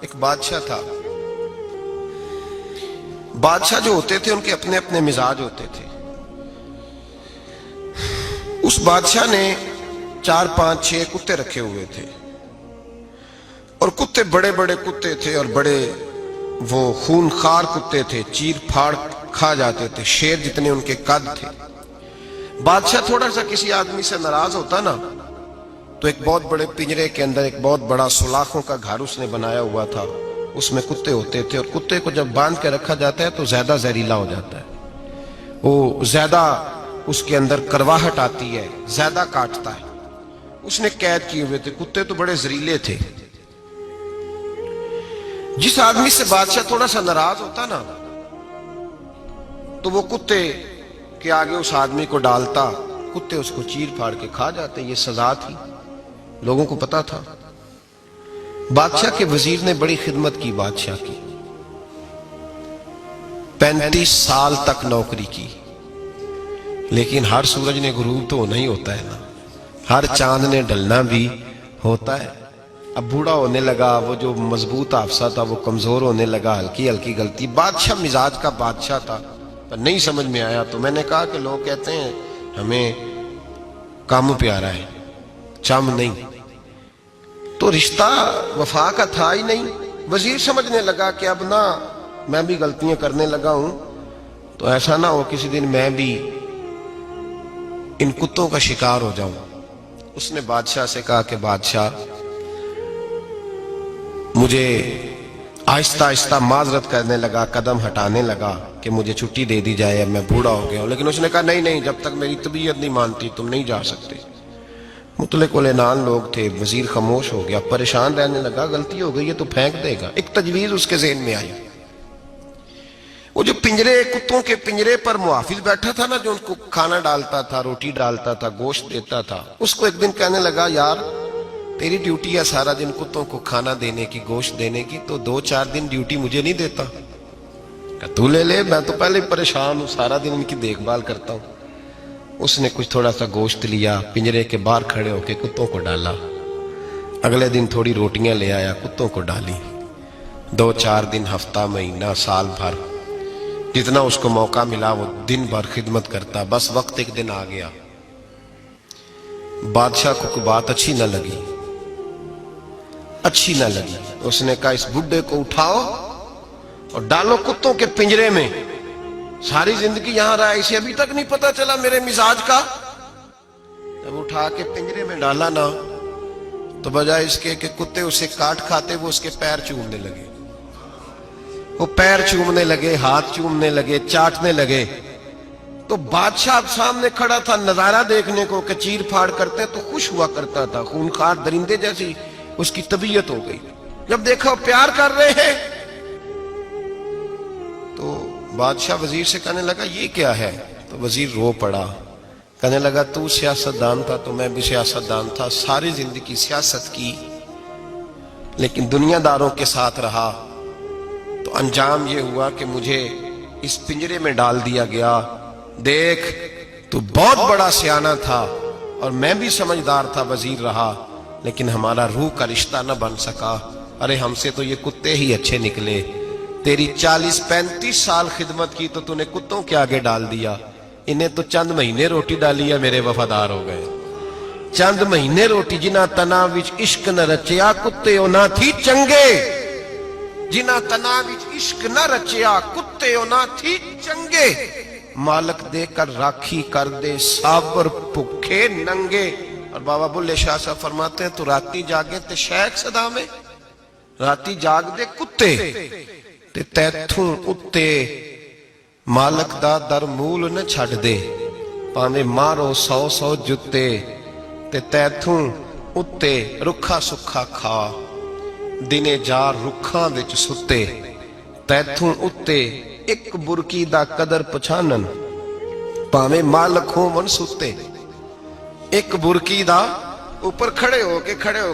ایک بادشاہ تھا. بادشاہ جو ہوتے تھے ان کے اپنے اپنے مزاج ہوتے تھے. اس بادشاہ نے 4 5 6 کتے رکھے ہوئے تھے اور کتے بڑے بڑے کتے تھے اور بڑے وہ خونخوار کتے تھے, چیر پھاڑ کھا جاتے تھے, شیر جتنے ان کے قد تھے. بادشاہ تھوڑا سا کسی آدمی سے ناراض ہوتا نا تو ایک بہت بڑے پنجرے کے اندر ایک بہت بڑا سلاخوں کا گھر اس نے بنایا ہوا تھا, اس میں کتے ہوتے تھے, اور کتے کو جب باندھ کے رکھا جاتا ہے تو زیادہ زہریلا ہو جاتا ہے, وہ زیادہ اس کے اندر کرواہٹ آتی ہے, زیادہ کاٹتا ہے. اس نے قید کیے ہوئے تھے. کتے تو بڑے زہریلے تھے. جس آدمی سے بادشاہ تھوڑا سا ناراض ہوتا نا تو وہ کتے کے آگے اس آدمی کو ڈالتا, کتے اس کو چیر پھاڑ کے کھا جاتے. یہ سزا تھی, لوگوں کو پتا تھا. بادشاہ کے وزیر نے بڑی خدمت کی بادشاہ کی, 35 سال تک نوکری کی, لیکن ہر سورج نے غروب تو ہونا ہی ہوتا ہے نا, ہر چاند نے ڈلنا بھی ہوتا ہے. اب بوڑھا ہونے لگا, وہ جو مضبوط حافظہ تھا وہ کمزور ہونے لگا, ہلکی ہلکی غلطی. بادشاہ مزاج کا بادشاہ تھا, پر نہیں سمجھ میں آیا. تو میں نے کہا کہ لوگ کہتے ہیں ہمیں کام پیارا ہے, چم نہیں. تو رشتہ وفا کا تھا ہی نہیں. وزیر سمجھنے لگا کہ اب نہ میں بھی غلطیاں کرنے لگا ہوں تو ایسا نہ ہو کسی دن میں بھی ان کتوں کا شکار ہو جاؤں. اس نے بادشاہ سے کہا کہ بادشاہ مجھے آہستہ آہستہ معذرت کرنے لگا, قدم ہٹانے لگا کہ مجھے چھٹی دے دی جائے, اب میں بوڑھا ہو گیا ہوں. لیکن اس نے کہا نہیں نہیں, جب تک میری طبیعت نہیں مانتی تم نہیں جا سکتے. مطلق العنان لوگ تھے. وزیر خاموش ہو گیا, پریشان رہنے لگا. غلطی ہو گئی ہے تو پھینک دے گا. ایک تجویز اس کے ذہن میں آئی. وہ جو پنجرے, کتوں کے پنجرے پر محافظ بیٹھا تھا نا, جو ان کو کھانا ڈالتا تھا, روٹی ڈالتا تھا, گوشت دیتا تھا, اس کو ایک دن کہنے لگا یار تیری ڈیوٹی ہے سارا دن کتوں کو کھانا دینے کی, گوشت دینے کی, تو 2 4 دن ڈیوٹی مجھے نہیں دیتا؟ کہ تو لے لے, میں تو پہلے پریشان ہوں, سارا دن ان کی دیکھ بھال کرتا ہوں. اس نے کچھ تھوڑا سا گوشت لیا, پنجرے کے باہر کھڑے ہو کے کتوں کو ڈالا. اگلے دن تھوڑی روٹیاں لے آیا, کتوں کو ڈالی. 2 4 دن, ہفتہ, مہینہ, سال بھر, جتنا اس کو موقع ملا وہ دن بھر خدمت کرتا. بس وقت ایک دن آ گیا, بادشاہ کو کوئی بات اچھی نہ لگی. اس نے کہا اس بڈھے کو اٹھاؤ اور ڈالو کتوں کے پنجرے میں. ساری زندگی یہاں رہا, اسے ابھی تک نہیں پتا چلا میرے مزاج کا. جب اٹھا کے پنجرے میں ڈالا نا تو بجائے اس کے کہ کتے اسے کاٹ کھاتے, وہ اس کے پیر چومنے لگے. وہ پیر چومنے لگے, ہاتھ چومنے لگے, چاٹنے لگے. تو بادشاہ سامنے کھڑا تھا نظارہ دیکھنے کو کہ چیر پھاڑ کرتے تو خوش ہوا کرتا تھا, خونخوار درندے جیسی اس کی طبیعت ہو گئی. جب دیکھا پیار کر رہے ہیں تو بادشاہ وزیر سے کہنے لگا یہ کیا ہے؟ تو وزیر رو پڑا, کہنے لگا تو سیاستدان تھا تو میں بھی سیاستدان تھا, ساری زندگی سیاست کی لیکن دنیا داروں کے ساتھ رہا, تو انجام یہ ہوا کہ مجھے اس پنجرے میں ڈال دیا گیا. دیکھ تو بہت بڑا سیانہ تھا اور میں بھی سمجھدار تھا, وزیر رہا, لیکن ہمارا روح کا رشتہ نہ بن سکا. ارے ہم سے تو یہ کتے ہی اچھے نکلے. تیری 40 35 سال خدمت کی تو نے کتوں کے آگے ڈال دیا. انہیں تو چند مہینے روٹی ڈالی ہے, میرے وفادار ہو گئے. چند مہینے روٹی, جنہ تنا وچ عشق نہ رچیا کتے او نہ تھی چنگے. جنہ تنا وچ عشق نہ رچیا کتے او نہ تھی چنگے. مالک دے کر راکھی کر دے صابر بھوکے ننگے. اور بابا بلے شاہ صاحب فرماتے ہیں تو راتی جاگے تے شیخ صدا میں, راتی جاگ دے کتے تے تیتھوں اتے مالک دا در مول نہ چھڑ دے. پاویں مارو 100 جتے تے تیتھوں اتے رکھا سکھا کھا. دنے جار رکھاں وچ ستے تیتھوں اتے ایک برکی دا قدر پچھانن. پاویں مالک ہون ستے, ایک برکی دا اوپر کھڑے ہو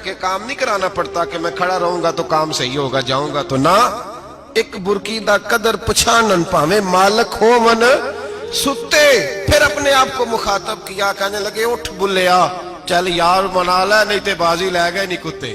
کے کام نہیں کرانا پڑتا کہ میں کھڑا رہوں گا تو کام صحیح ہوگا, جاؤں گا تو نہ. ایک برکی دا قدر پچھانن پاویں مالک ہون ستے. پھر اپنے آپ کو مخاطب کیا, کہنے لگے اٹھ بلیا, چل یار منا لے, نہیں تے بازی لے گئے نہیں کتے.